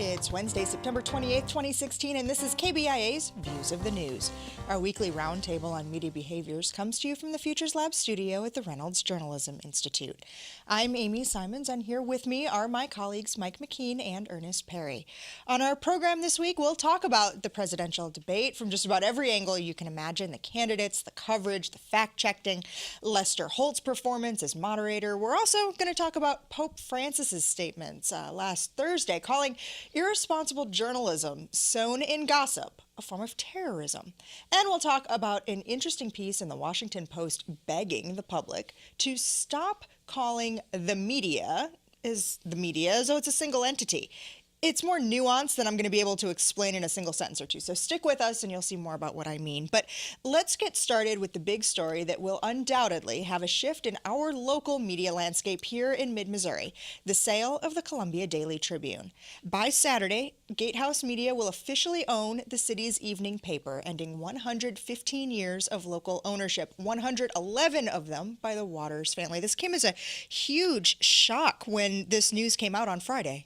It's Wednesday, September 28th, 2016, and this is KBIA's Views of the News. Our weekly roundtable on media behaviors comes to you from the Futures Lab studio at the Reynolds Journalism Institute. I'm Amy Simons, and here with me are my colleagues Mike McKean and Earnest Perry. On our program this week, we'll talk about the presidential debate from just about every angle you can imagine: the candidates, the coverage, the fact-checking, Lester Holt's performance as moderator. We're also going to talk about Pope Francis's statements last Thursday, calling irresponsible journalism sown in gossip a form of terrorism. And we'll talk about an interesting piece in the Washington Post begging the public to stop calling the media as though it's a single entity. It's more nuanced than I'm going to be able to explain in a single sentence or two, so stick with us and you'll see more about what I mean. But let's get started with the big story that will undoubtedly have a shift in our local media landscape here in mid-Missouri: the sale of the Columbia Daily Tribune. By Saturday, GateHouse Media will officially own the city's evening paper, ending 115 years of local ownership, 111 of them by the Waters family. This came as a huge shock when this news came out on Friday.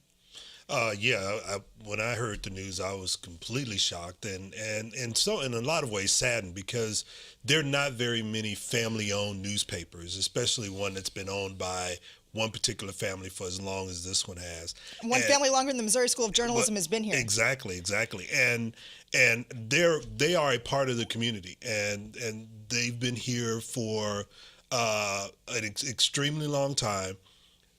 When I heard the news, I was completely shocked and so in a lot of ways saddened, because there are not very many family-owned newspapers, especially one that's been owned by one particular family for as long as this one has. Family longer than the Missouri School of Journalism has been here. Exactly. And they are a part of the community, and they've been here for an extremely long time.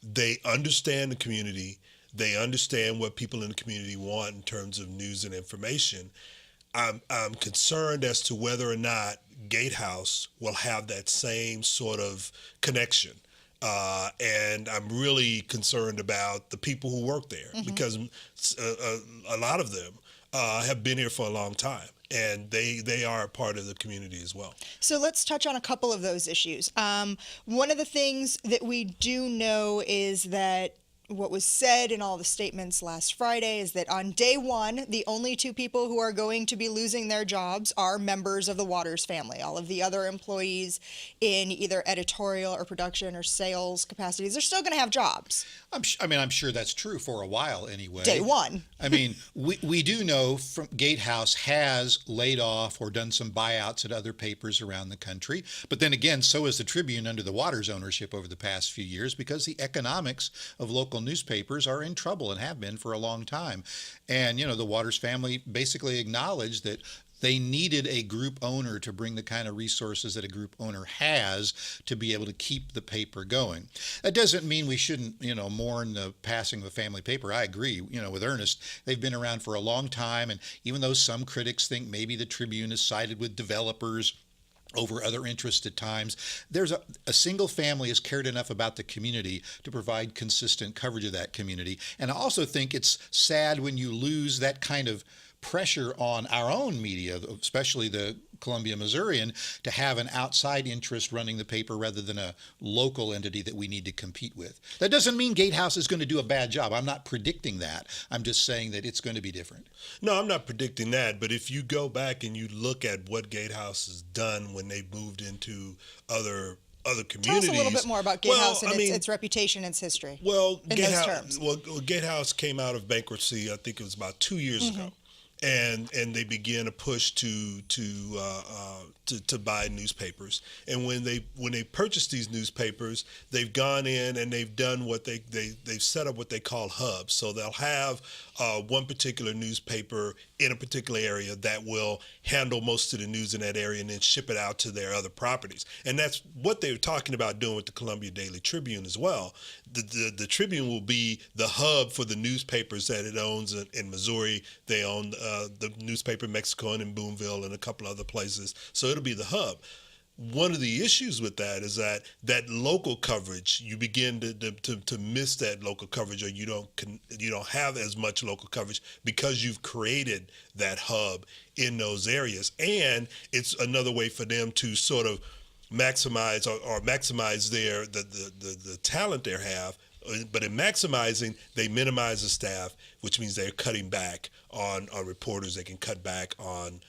They understand the community. They understand what people in the community want in terms of news and information. I'm concerned as to whether or not GateHouse will have that same sort of connection. And I'm really concerned about the people who work there, because a lot of them have been here for a long time, and they are a part of the community as well. So let's touch on a couple of those issues. One of the things that we do know is that what was said in all the statements last Friday is that on day one, the only two people who are going to be losing their jobs are members of the Waters family. All of the other employees in either editorial or production or sales capacities are still going to have jobs. I'm sure that's true for a while anyway. Day one. We do know from GateHouse has laid off or done some buyouts at other papers around the country. But then again, so has the Tribune under the Waters ownership over the past few years, because the economics of local newspapers are in trouble and have been for a long time. And, the Waters family basically acknowledged that they needed a group owner to bring the kind of resources that a group owner has to be able to keep the paper going. That doesn't mean we shouldn't, mourn the passing of a family paper. I agree, with Earnest. They've been around for a long time, and even though some critics think maybe the Tribune has sided with developers over other interests at times, there's a single family has cared enough about the community to provide consistent coverage of that community. And I also think it's sad when you lose that kind of pressure on our own media, especially the Columbia Missourian, to have an outside interest running the paper rather than a local entity that we need to compete with. That doesn't mean GateHouse is going to do a bad job. I'm not predicting that. I'm just saying that it's going to be different. No, I'm not predicting that. But if you go back and you look at what GateHouse has done when they moved into other communities. Tell us a little bit more about GateHouse and its reputation and its history. Well, in those terms. GateHouse came out of bankruptcy, I think it was about 2 years ago. And they began a push to buy newspapers. And when they purchased these newspapers, they've gone in and they've done what they've set up what they call hubs. So they'll have one particular newspaper in a particular area that will handle most of the news in that area and then ship it out to their other properties. And that's what they were talking about doing with the Columbia Daily Tribune as well. The Tribune will be the hub for the newspapers that it owns in Missouri. They own the newspaper in Mexico and in Boonville and a couple other places. So it'll be the hub. One of the issues with that is that local coverage, you begin to miss that local coverage, or you don't have as much local coverage because you've created that hub in those areas. And it's another way for them to sort of maximize or maximize the talent they have. But in maximizing, they minimize the staff, which means they're cutting back on reporters. They can cut back on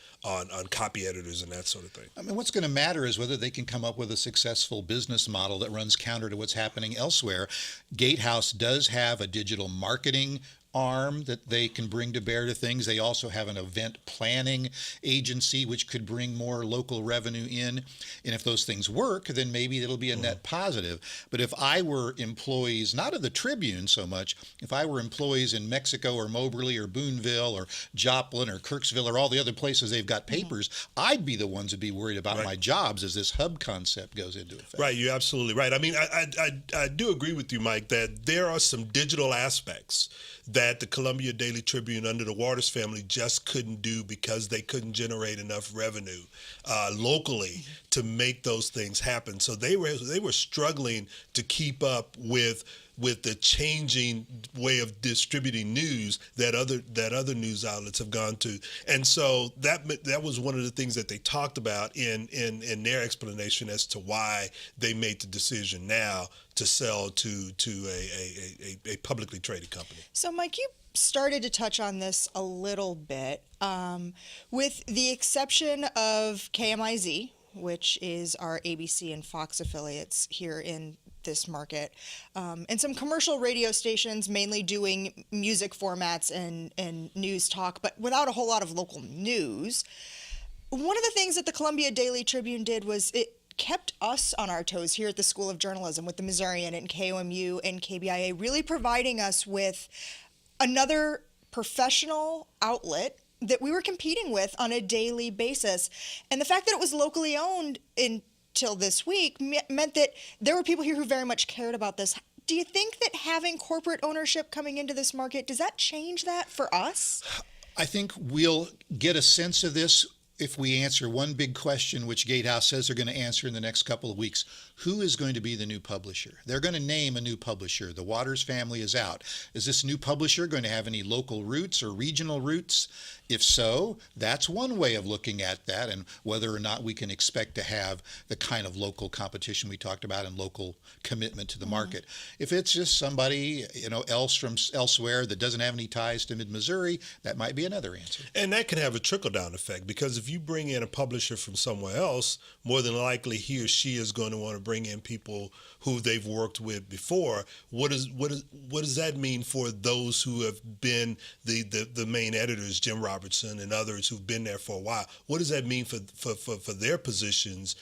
copy editors and that sort of thing. What's going to matter is whether they can come up with a successful business model that runs counter to what's happening elsewhere. GateHouse does have a digital marketing arm that they can bring to bear to things. They also have an event planning agency which could bring more local revenue in. And if those things work, then maybe it'll be a net positive. But if I were employees, not of the Tribune so much, if I were employees in Mexico or Moberly or Boonville or Joplin or Kirksville or all the other places they've got papers, I'd be the ones to be worried about my jobs as this hub concept goes into effect. Right, you're absolutely right. I mean, I do agree with you, Mike, that there are some digital aspects that the Columbia Daily Tribune under the Waters family just couldn't do because they couldn't generate enough revenue locally to make those things happen. So they were struggling to keep up with the changing way of distributing news that other news outlets have gone to. And so that was one of the things that they talked about in their explanation as to why they made the decision now to sell to a publicly traded company. So, Mike, you started to touch on this a little bit. With the exception of KMIZ, which is our ABC and Fox affiliates here in this market, and some commercial radio stations mainly doing music formats and news talk, but without a whole lot of local news. One of the things that the Columbia Daily Tribune did was it kept us on our toes here at the School of Journalism with the Missourian and KOMU and KBIA, really providing us with another professional outlet that we were competing with on a daily basis. And the fact that it was locally owned until this week meant that there were people here who very much cared about this. Do you think that having corporate ownership coming into this market, does that change that for us? I think we'll get a sense of this if we answer one big question, which GateHouse says they're going to answer in the next couple of weeks. Who is going to be the new publisher? They're going to name a new publisher. The Waters family is out. Is this new publisher going to have any local roots or regional roots? If so, that's one way of looking at that and whether or not we can expect to have the kind of local competition we talked about and local commitment to the market. If it's just somebody else from elsewhere that doesn't have any ties to mid-Missouri, that might be another answer. And that can have a trickle-down effect, because if you bring in a publisher from somewhere else, more than likely he or she is going to want to bring in people who they've worked with before. What does that mean for those who have been the main editors, Jim Robertson and others who've been there for a while? What does that mean for their positions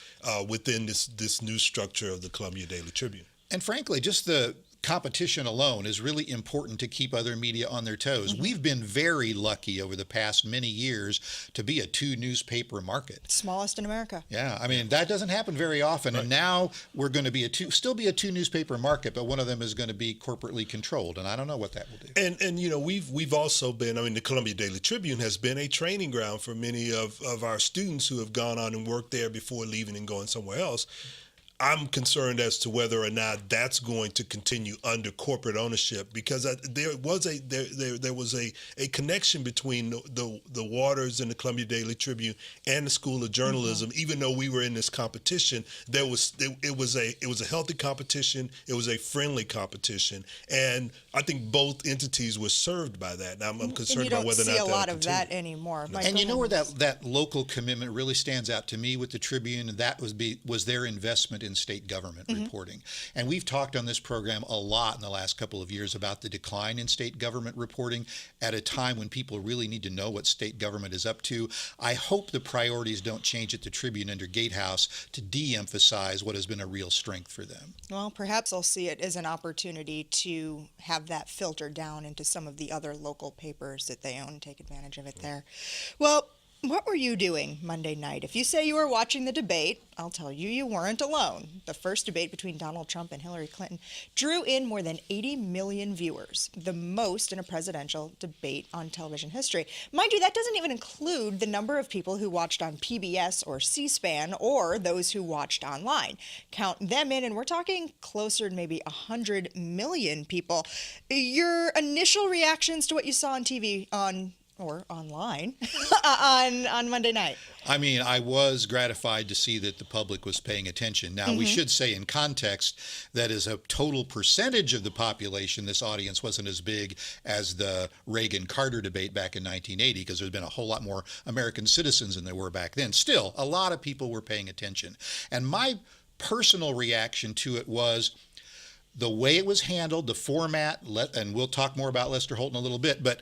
within this new structure of the Columbia Daily Tribune? And frankly, just the competition alone is really important to keep other media on their toes. We've been very lucky over the past many years to be a two-newspaper market. Smallest in America. Yeah, I mean, that doesn't happen very often. Right. And now we're going to be still be a two-newspaper market, but one of them is going to be corporately controlled, and I don't know what that will do. And we've also been, the Columbia Daily Tribune has been a training ground for many of our students who have gone on and worked there before leaving and going somewhere else. I'm concerned as to whether or not that's going to continue under corporate ownership, because there was a connection between the Waters and the Columbia Daily Tribune and the School of Journalism. Even though we were in this competition, it was a healthy competition. It was a friendly competition, and I think both entities were served by that. Now I'm concerned about whether or not you don't see a lot that'll of continue. that anymore. No. And you know where that local commitment really stands out to me with the Tribune, and that was their investment in state government reporting. And we've talked on this program a lot in the last couple of years about the decline in state government reporting at a time when people really need to know what state government is up to. I hope the priorities don't change at the Tribune under GateHouse to de-emphasize what has been a real strength for them. Well, perhaps I'll see it as an opportunity to have that filter down into some of the other local papers that they own and take advantage of it there. Well, what were you doing Monday night? If you say you were watching the debate, I'll tell you, you weren't alone. The first debate between Donald Trump and Hillary Clinton drew in more than 80 million viewers, the most in a presidential debate on television history. Mind you, that doesn't even include the number of people who watched on PBS or C-SPAN or those who watched online. Count them in, and we're talking closer to maybe 100 million people. Your initial reactions to what you saw on TV or online on Monday night? I mean, I was gratified to see that the public was paying attention. Now, we should say in context that as a total percentage of the population, this audience wasn't as big as the Reagan-Carter debate back in 1980, because there's been a whole lot more American citizens than there were back then. Still, a lot of people were paying attention. And my personal reaction to it was, the way it was handled, the format, and we'll talk more about Lester Holt in a little bit, but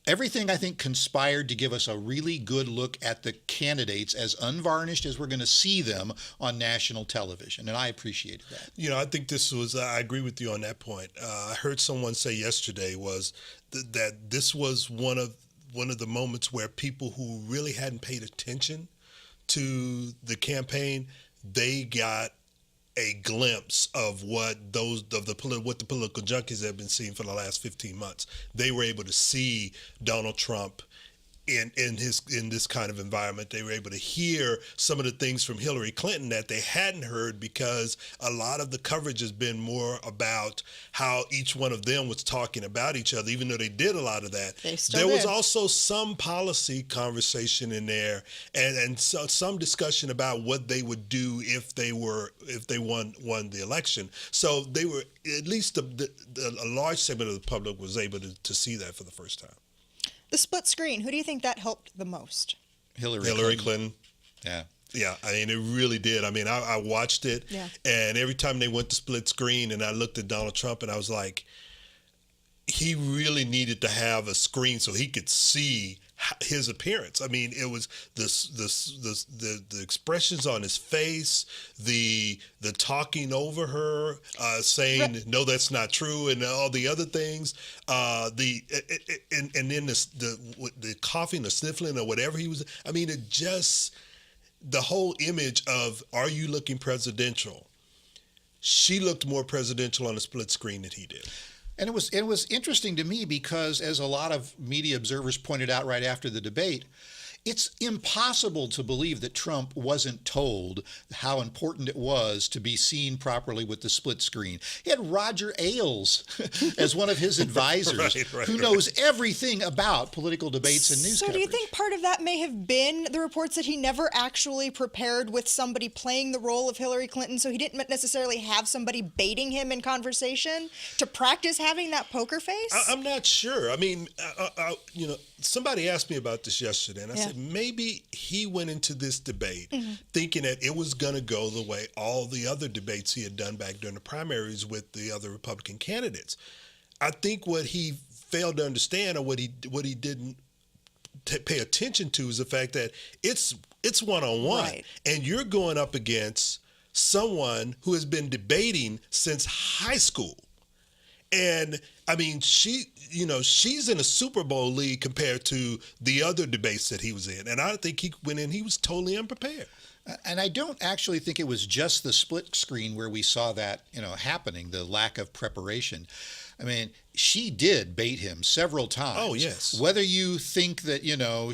everything, I think, conspired to give us a really good look at the candidates as unvarnished as we're going to see them on national television, and I appreciated that. I think this was, I agree with you on that point. I heard someone say yesterday that this was one of the moments where people who really hadn't paid attention to the campaign, they got a glimpse of what the political junkies have been seeing for the last 15 months. They were able to see Donald Trump in this kind of environment. They were able to hear some of the things from Hillary Clinton that they hadn't heard, because a lot of the coverage has been more about how each one of them was talking about each other, even though they did a lot of that. There was also some policy conversation in there, and so some discussion about what they would do if they won the election. So they were, at least a large segment of the public was able to see that for the first time. The split screen, who do you think that helped the most? Hillary Clinton. Yeah. Yeah, I mean, it really did. I mean, I watched it, and every time they went to split screen and I looked at Donald Trump and I was like, he really needed to have a screen so he could see his appearance. I mean, it was the expressions on his face, the talking over her, saying no, that's not true, and all the other things. And then the coughing, the sniffling, or whatever he was. I mean, it just, the whole image of, are you looking presidential? She looked more presidential on the split screen than he did. And it was interesting to me because, as a lot of media observers pointed out right after the debate, it's impossible to believe that Trump wasn't told how important it was to be seen properly with the split screen. He had Roger Ailes as one of his advisors, who knows everything about political debates and news coverage. So do you think part of that may have been the reports that he never actually prepared with somebody playing the role of Hillary Clinton, so he didn't necessarily have somebody baiting him in conversation to practice having that poker face? I'm not sure. I mean, somebody asked me about this yesterday, and I said, maybe he went into this debate thinking that it was going to go the way all the other debates he had done back during the primaries with the other Republican candidates. I think what he failed to understand, or what he didn't pay attention to, is the fact that it's one-on-one, and you're going up against someone who has been debating since high school. And I mean, she's in a Super Bowl league compared to the other debates that he was in. And I think he went in, he was totally unprepared. And I don't actually think it was just the split screen where we saw that, happening, the lack of preparation. I mean, she did bait him several times. Oh, yes. Whether you think that,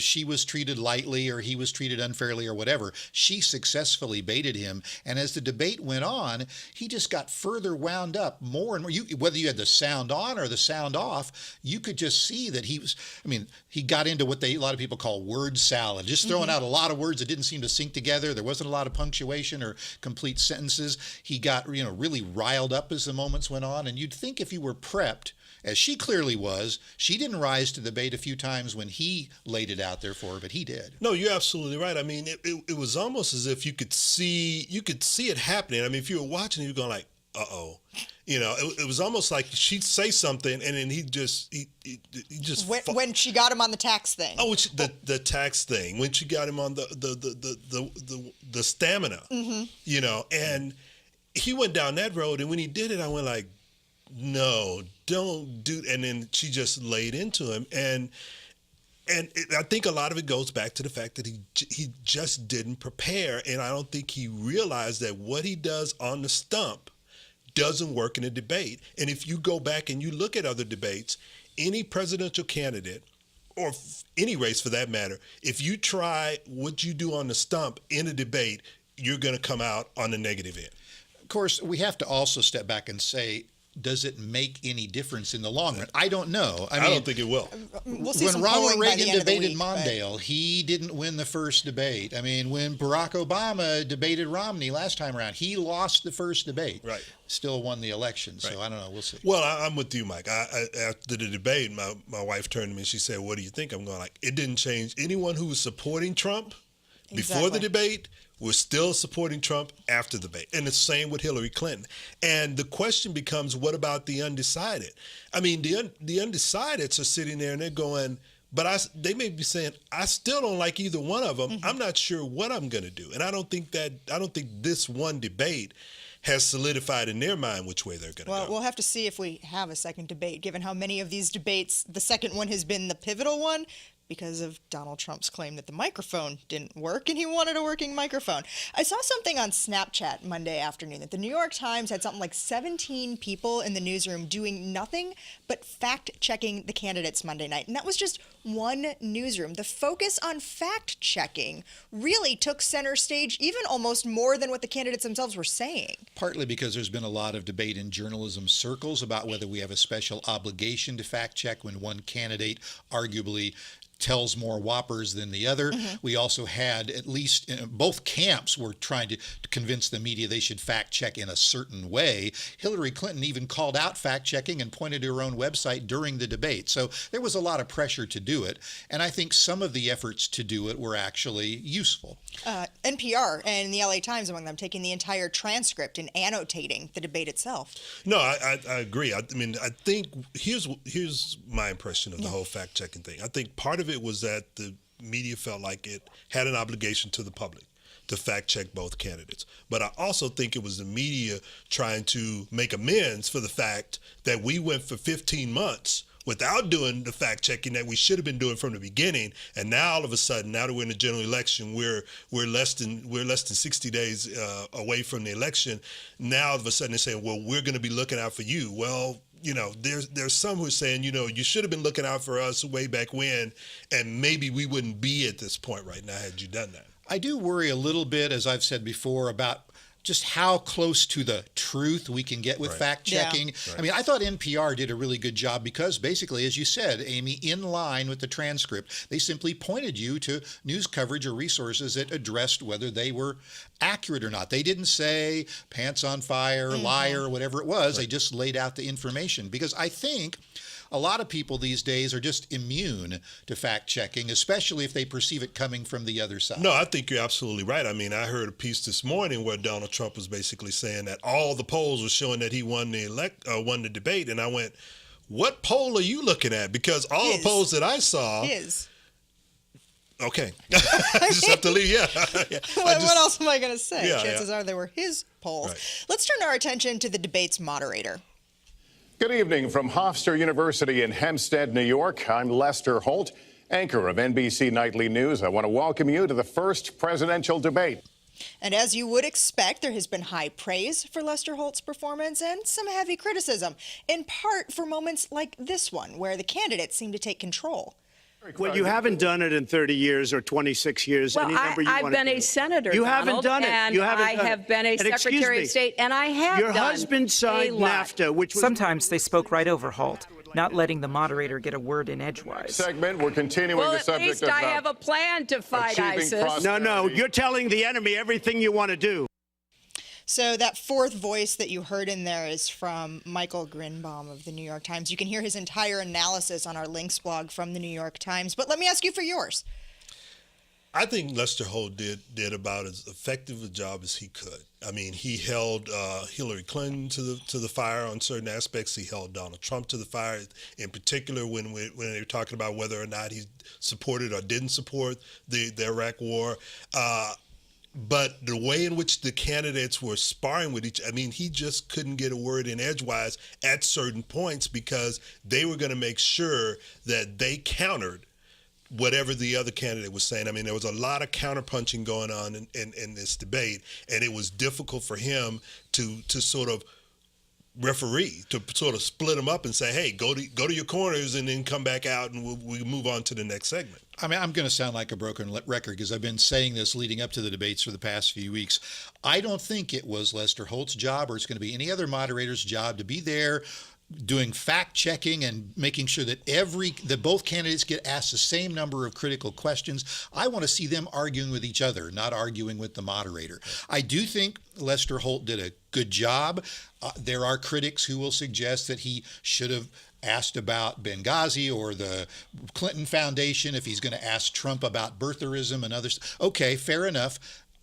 she was treated lightly or he was treated unfairly or whatever, she successfully baited him. And as the debate went on, he just got further wound up more and more. Whether you had the sound on or the sound off, you could just see that he got into what a lot of people call word salad, just throwing out a lot of words that didn't seem to sync together. There wasn't a lot of punctuation or complete sentences. He got, really riled up as the moments went on. And you'd think if you were prepped, as she clearly was, she didn't rise to the bait a few times when he laid it out there for her, but he did. No, you're absolutely right. I mean, it was almost as if you could see it happening. I mean, if you were watching, you're going like, uh-oh. It was almost like she'd say something, and then he just when she got him on the tax thing. Oh, the tax thing. When she got him on the stamina. And he went down that road, and when he did it, I went like, no, don't do. And then she just laid into him, and I think a lot of it goes back to the fact that he just didn't prepare, and I don't think he realized that what he does on the stump doesn't work in a debate. And if you go back and you look at other debates, any presidential candidate, or any race for that matter, if you try what you do on the stump in a debate, you're going to come out on the negative end. Of course, we have to also step back and say, does it make any difference in the long run? I don't know. I don't think it will. We'll see when Ronald Reagan debated week, Mondale, he didn't win the first debate. I mean, when Barack Obama debated Romney last time around, he lost the first debate. Right. Still won the election. So I don't know. We'll see. Well, I'm with you, Mike. After the debate, my wife turned to me and she said, "What do you think?" I'm going like, it didn't change. Anyone who was supporting Trump before the debate We're still supporting Trump after the debate. And the same with Hillary Clinton. And the question becomes, what about the undecided? I mean, the undecideds are sitting there and they're going, they may be saying, I still don't like either one of them. I'm not sure what I'm going to do. And I don't think this one debate has solidified in their mind which way they're going to go. Well, we'll have to see if we have a second debate, given how many of these debates, the second one has been the pivotal one, because of Donald Trump's claim that the microphone didn't work and he wanted a working microphone. I saw something on Snapchat Monday afternoon that the New York Times had something like 17 people in the newsroom doing nothing but fact-checking the candidates Monday night. And that was just one newsroom. The focus on fact-checking really took center stage, even almost more than what the candidates themselves were saying. Partly because there's been a lot of debate in journalism circles about whether we have a special obligation to fact-check when one candidate arguably tells more whoppers than the other. We also had, at least both camps were trying to convince the media they should fact check in a certain way. Hillary Clinton even called out fact checking and pointed to her own website during the debate. So there was a lot of pressure to do it. And I think some of the efforts to do it were actually useful. NPR and the LA Times, among them, taking the entire transcript and annotating the debate itself. No, I agree. I mean, I think here's my impression of the whole fact checking thing. I think part of it was that the media felt like it had an obligation to the public to fact check both candidates. But I also think it was the media trying to make amends for the fact that we went for 15 months without doing the fact checking that we should have been doing from the beginning. And now all of a sudden, now that we're in the general election, we're less than 60 days away from the election. Now all of a sudden they're saying, well, we're going to be looking out for you. Well, you know, there's some who are saying, you know, you should have been looking out for us way back when, and maybe we wouldn't be at this point right now had you done that. I do worry a little bit, as I've said before, about just how close to the truth we can get with fact checking. Yeah. I mean, I thought NPR did a really good job because basically, as you said, Amy, in line with the transcript, they simply pointed you to news coverage or resources that addressed whether they were accurate or not. They didn't say pants on fire, liar, or whatever it was. They just laid out the information, because I think a lot of people these days are just immune to fact-checking, especially if they perceive it coming from the other side. No, I think you're absolutely right. I mean, I heard a piece this morning where Donald Trump was basically saying that all the polls were showing that he won the debate, and I went, what poll are you looking at? Because all the polls that I saw... Okay. I just have to leave. What else am I going to say? Yeah, Chances are they were his polls. Right. Let's turn our attention to the debate's moderator. Good evening from Hofstra University in Hempstead, New York. I'm Lester Holt, anchor of NBC Nightly News. I want to welcome you to the first presidential debate. And as you would expect, there has been high praise for Lester Holt's performance and some heavy criticism, in part for moments like this one, where the candidates seem to take control. Well, you haven't done it in 30 years or 26 years. Well, any number you I've want to been do. a senator, You Donald, haven't done it. And you haven't I done have it. been a And Secretary of State, and I have Your done husband signed a lot. NAFTA, which was... Sometimes they spoke right over Holt, not letting the moderator get a word in edgewise. Segment, we're continuing Well, the at subject least of I have a plan to fight achieving ISIS. No, you're telling the enemy everything you want to do. So that fourth voice that you heard in there is from Michael Grinbaum of the New York Times. You can hear his entire analysis on our links blog from the New York Times. But let me ask you for yours. I think Lester Holt did about as effective a job as he could. I mean, he held Hillary Clinton to the fire on certain aspects. He held Donald Trump to the fire, in particular when they were talking about whether or not he supported or didn't support the Iraq War. But the way in which the candidates were sparring with each, I mean, he just couldn't get a word in edgewise at certain points because they were going to make sure that they countered whatever the other candidate was saying. I mean, there was a lot of counterpunching going on in this debate, and it was difficult for him to sort of referee, to sort of split them up and say, hey, go to your corners and then come back out and we'll move on to the next segment. I mean, I'm going to sound like a broken record because I've been saying this leading up to the debates for the past few weeks. I don't think it was Lester Holt's job or it's going to be any other moderator's job to be there doing fact-checking and making sure that both candidates get asked the same number of critical questions. I want to see them arguing with each other, not arguing with the moderator. I do think Lester Holt did a good job. There are critics who will suggest that he should have asked about Benghazi or the Clinton Foundation if he's going to ask Trump about birtherism and others. Okay, fair enough.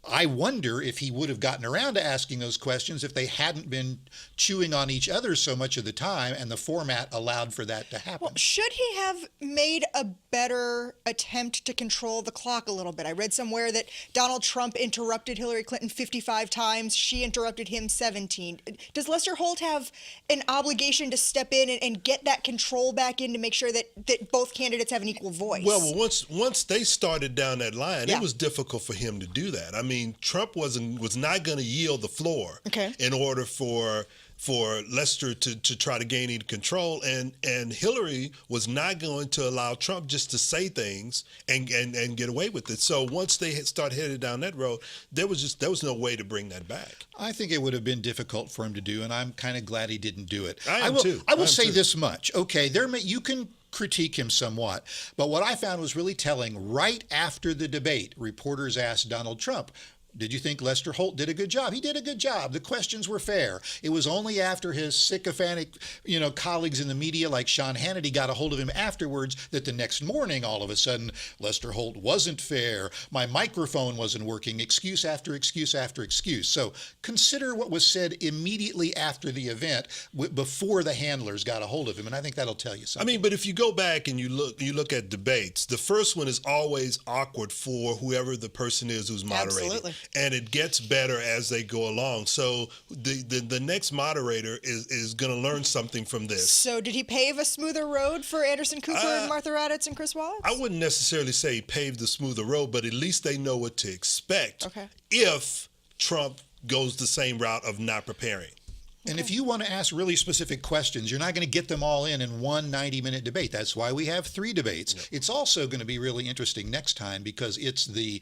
I wonder if he would have gotten around to asking those questions if they hadn't been chewing on each other so much of the time and the format allowed for that to happen. Well, should he have made a better attempt to control the clock a little bit? I read somewhere that Donald Trump interrupted Hillary Clinton 55 times. She interrupted him 17. Does Lester Holt have an obligation to step in and get that control back in to make sure that both candidates have an equal voice? Well, once they started down that line, Yeah. it was difficult for him to do that. I mean, Trump was not going to yield the floor in order for Lester to try to gain any control, and Hillary was not going to allow Trump just to say things and get away with it. So once they start headed down that road, there was no way to bring that back. I think it would have been difficult for him to do, and I'm kind of glad he didn't do it. I am too. I will say this much. Okay, you can critique him somewhat, but what I found was really telling. Right after the debate, reporters asked Donald Trump, did you think Lester Holt did a good job? He did a good job. The questions were fair. It was only after his sycophantic, colleagues in the media like Sean Hannity got a hold of him afterwards that the next morning, all of a sudden, Lester Holt wasn't fair. My microphone wasn't working. Excuse after excuse after excuse. So consider what was said immediately after the event, before the handlers got a hold of him, and I think that'll tell you something. I mean, but if you go back and you look at debates, the first one is always awkward for whoever the person is who's moderating. Absolutely. And it gets better as they go along. So the next moderator is going to learn something from this. So did he pave a smoother road for Anderson Cooper and Martha Raddatz and Chris Wallace? I wouldn't necessarily say he paved the smoother road, but at least they know what to expect if Trump goes the same route of not preparing. And if you want to ask really specific questions, you're not going to get them all in one 90-minute debate. That's why we have 3 debates. Yep. It's also going to be really interesting next time because it's the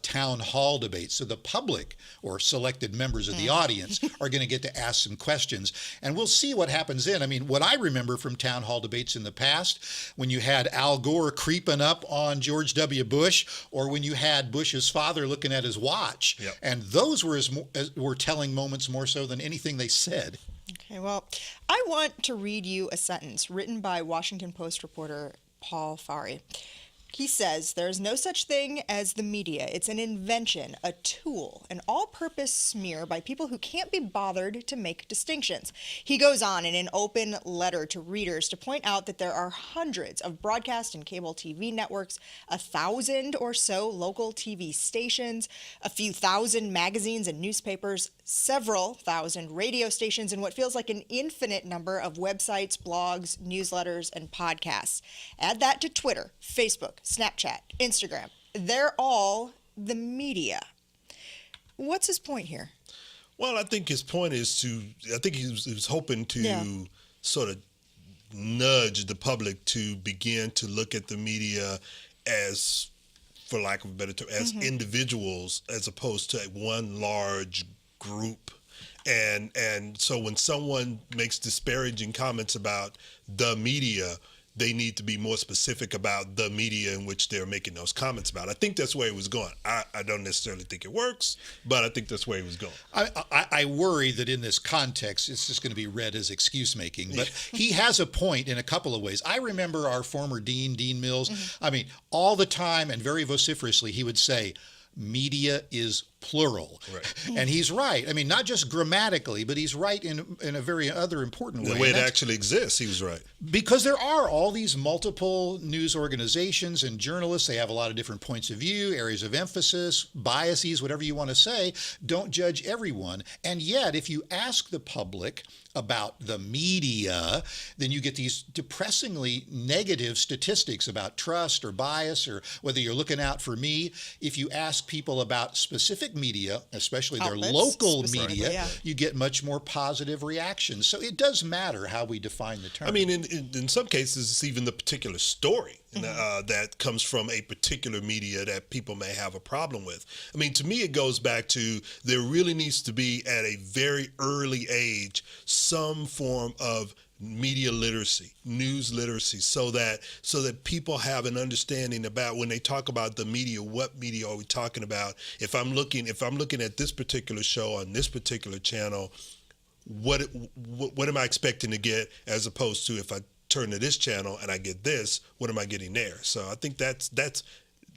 town hall debate. So the public or selected members of the audience are going to get to ask some questions. And we'll see what happens then. I mean, what I remember from town hall debates in the past, when you had Al Gore creeping up on George W. Bush, or when you had Bush's father looking at his watch. Yep. And those were telling moments more so than anything they said. Okay, well, I want to read you a sentence written by Washington Post reporter Paul Farhi. He says, "There is no such thing as the media. It's an invention, a tool, an all-purpose smear by people who can't be bothered to make distinctions." He goes on in an open letter to readers to point out that there are hundreds of broadcast and cable TV networks, 1,000 or so local TV stations, a few thousand magazines and newspapers, several thousand radio stations, and what feels like an infinite number of websites, blogs, newsletters, and podcasts. Add that to Twitter, Facebook, Snapchat, Instagram. They're all the media. What's his point here? Well, I think his point is I think he was hoping to sort of nudge the public to begin to look at the media as, for lack of a better term, as individuals as opposed to one large group. And so when someone makes disparaging comments about the media, they need to be more specific about the media in which they're making those comments about. I think that's where he was going. I don't necessarily think it works, but I think that's where he was going. I worry that in this context, it's just going to be read as excuse making, but he has a point in a couple of ways. I remember our former Dean Mills. I mean, all the time and very vociferously, he would say, media is plural. Right. And he's right. I mean, not just grammatically, but he's right in a very other important way. The way it actually exists, he was right. Because there are all these multiple news organizations and journalists. They have a lot of different points of view, areas of emphasis, biases, whatever you want to say. Don't judge everyone. And yet, if you ask the public about the media, then you get these depressingly negative statistics about trust or bias or whether you're looking out for me. If you ask people about specific media, especially their Outlets, local specifically, media, you get much more positive reactions. So it does matter how we define the term. I mean, in some cases, it's even the particular story that comes from a particular media that people may have a problem with. I mean, to me, it goes back to there really needs to be at a very early age some form of media literacy, news literacy, so that people have an understanding about when they talk about the media, what media are we talking about? If I'm looking at this particular show on this particular channel, what am I expecting to get, as opposed to if I turn to this channel and I get this, what am I getting there? So I think that's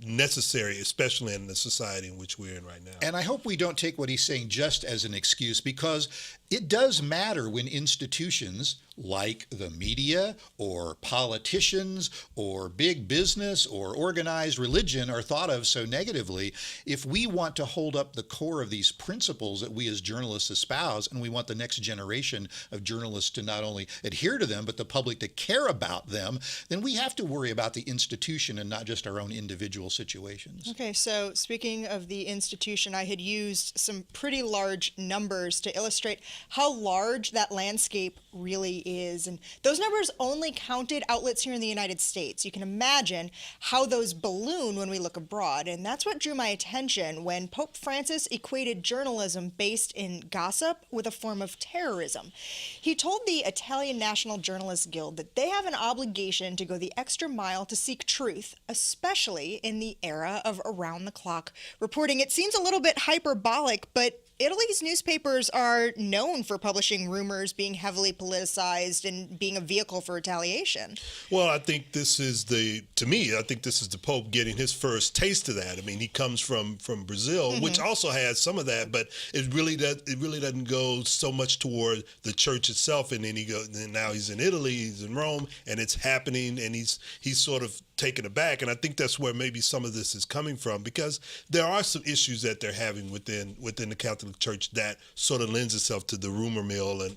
necessary, especially in the society in which we're in right now. And I hope we don't take what he's saying just as an excuse, because it does matter when institutions like the media or politicians or big business or organized religion are thought of so negatively. If we want to hold up the core of these principles that we as journalists espouse, and we want the next generation of journalists to not only adhere to them, but the public to care about them, then we have to worry about the institution and not just our own individual situations. Okay, so speaking of the institution, I had used some pretty large numbers to illustrate how large that landscape really is. And those numbers only counted outlets here in the United States. You can imagine how those balloon when we look abroad. And that's what drew my attention when Pope Francis equated journalism based in gossip with a form of terrorism. He told the Italian National Journalists Guild that they have an obligation to go the extra mile to seek truth, especially in the era of around-the-clock reporting. It seems a little bit hyperbolic, but Italy's newspapers are known for publishing rumors, being heavily politicized, and being a vehicle for retaliation. Well, I think this is the Pope getting his first taste of that. I mean, he comes from Brazil, which also has some of that, but it really doesn't go so much toward the church itself. And then now he's in Italy, he's in Rome, and it's happening, and he's sort of taken aback. And I think that's where maybe some of this is coming from, because there are some issues that they're having within the Catholic Church that sort of lends itself to the rumor mill and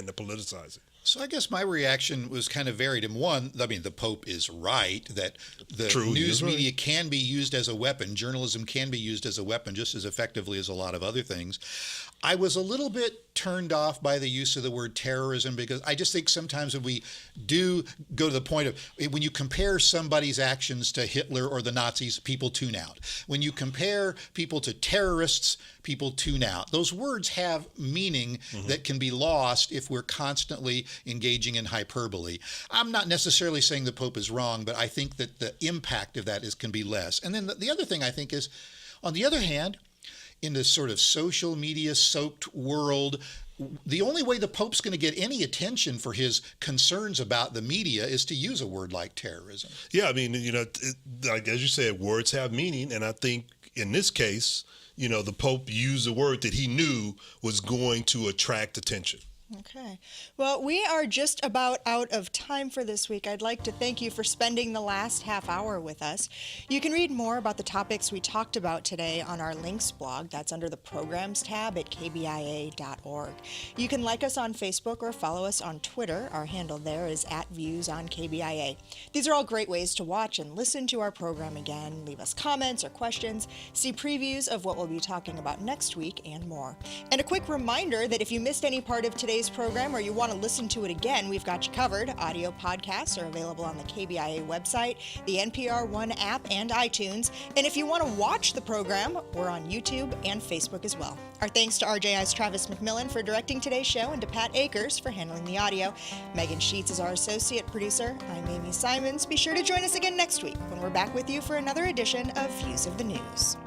the politicizing. So I guess my reaction was kind of varied. And one, I mean, the Pope is right that the news media can be used as a weapon. Journalism can be used as a weapon just as effectively as a lot of other things. I was a little bit turned off by the use of the word terrorism, because I just think sometimes when we do go to the point of, when you compare somebody's actions to Hitler or the Nazis, people tune out. When you compare people to terrorists, people tune out. Those words have meaning that can be lost if we're constantly engaging in hyperbole. I'm not necessarily saying the Pope is wrong, but I think that the impact of that can be less. And then the other thing I think is, on the other hand, in this sort of social media soaked world, the only way the Pope's going to get any attention for his concerns about the media is to use a word like terrorism. Yeah, I mean, like as you said, words have meaning, and I think in this case, the Pope used a word that he knew was going to attract attention. Okay. Well, we are just about out of time for this week. I'd like to thank you for spending the last half hour with us. You can read more about the topics we talked about today on our links blog. That's under the Programs tab at KBIA.org. You can like us on Facebook or follow us on Twitter. Our handle there is @ViewsOnKBIA. These are all great ways to watch and listen to our program again, leave us comments or questions, see previews of what we'll be talking about next week, and more. And a quick reminder that if you missed any part of today's program or you want to listen to it again, we've got you covered. Audio podcasts are available on the KBIA website, the NPR One app, and iTunes. And if you want to watch the program, we're on YouTube and Facebook as well. Our thanks to RJI's Travis McMillan for directing today's show, and to Pat Akers for handling the audio. Megan Sheets is our associate producer. I'm Amy Simons. Be sure to join us again next week when we're back with you for another edition of Views of the News.